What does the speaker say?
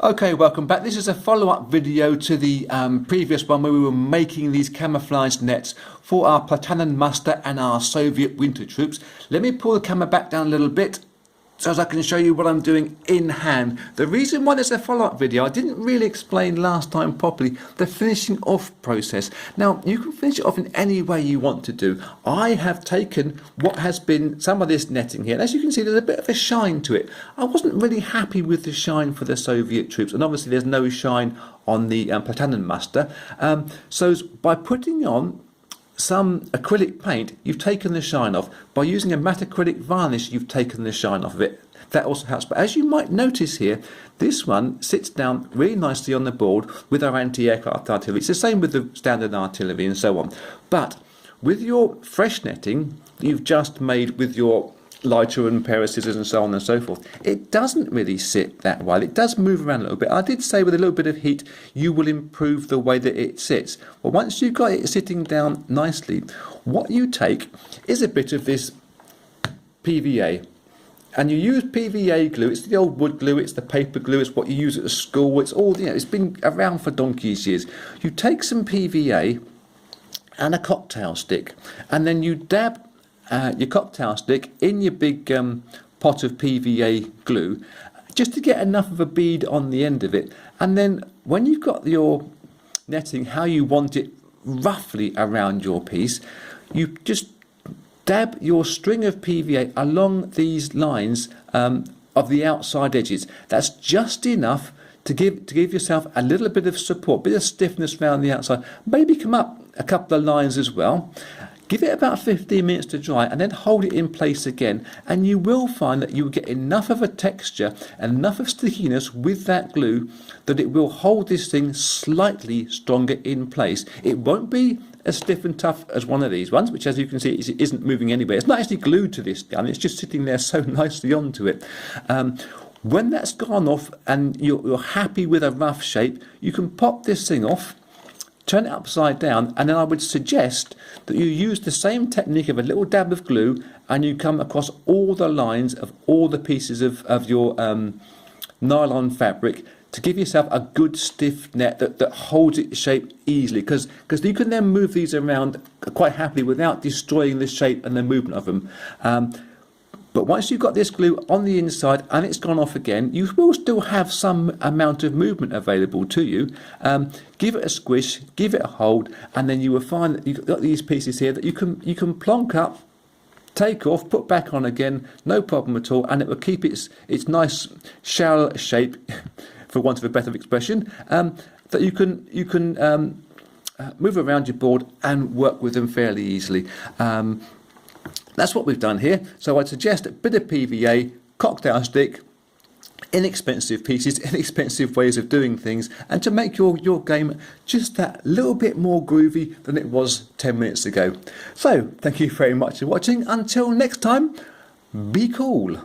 Okay, welcome back. This is a follow-up video to the previous one where we were making these camouflage nets for our Platanen muster and our Soviet winter troops. Let me pull the camera back down a little bit so as I can show you what I'm doing in hand. The reason why there's a follow-up video, I didn't really explain last time properly, the finishing off process. Now, you can finish it off in any way you want to do. I have taken what has been some of this netting here, and as you can see, there's a bit of a shine to it. I wasn't really happy with the shine for the Soviet troops, and obviously there's no shine on the Platanen muster. So by putting on some acrylic paint, you've taken the shine off. By using a matte acrylic varnish, you've taken the shine off of it. That also helps. But as you might notice here, this one sits down really nicely on the board with our anti-aircraft artillery. It's the same with the standard artillery and so on. But with your fresh netting that you've just made with your lighter and pair of scissors and so on and so forth, it doesn't really sit that well. It does move around a little bit. I did say with a little bit of heat you will improve the way that it sits. Well, once you've got it sitting down nicely, what you take is a bit of this PVA, and you use PVA glue. It's the old wood glue, it's the paper glue, it's what you use at school, it's all, you know, it's been around for donkey's years. You take some PVA and a cocktail stick, and then you dab your cocktail stick in your big pot of PVA glue, just to get enough of a bead on the end of it. And then when you've got your netting how you want it roughly around your piece, you just dab your string of PVA along these lines of the outside edges. That's just enough to give yourself a little bit of support, a bit of stiffness around the outside. Maybe come up a couple of lines as well. Give it about 15 minutes to dry and then hold it in place again, and you will find that you will get enough of a texture and enough of stickiness with that glue that it will hold this thing slightly stronger in place. It won't be as stiff and tough as one of these ones, which, as you can see, isn't moving anywhere. It's not actually glued to this gun, it's just sitting there so nicely onto it. When that's gone off and you're happy with a rough shape, you can pop this thing off, turn it upside down, and then I would suggest that you use the same technique of a little dab of glue, and you come across all the lines of all the pieces of your nylon fabric to give yourself a good stiff net that holds its shape easily, because you can then move these around quite happily without destroying the shape and the movement of them. But once you've got this glue on the inside and it's gone off again, you will still have some amount of movement available to you. Give it a squish, give it a hold, and then you will find that you've got these pieces here that you can plonk up, take off, put back on again, no problem at all, and it will keep its nice shell shape, for want of a better expression, that you can move around your board and work with them fairly easily. That's what we've done here. So I'd suggest a bit of PVA, cocktail stick, inexpensive pieces, inexpensive ways of doing things, and to make your game just that little bit more groovy than it was 10 minutes ago. So thank you very much for watching. Until next time, be cool.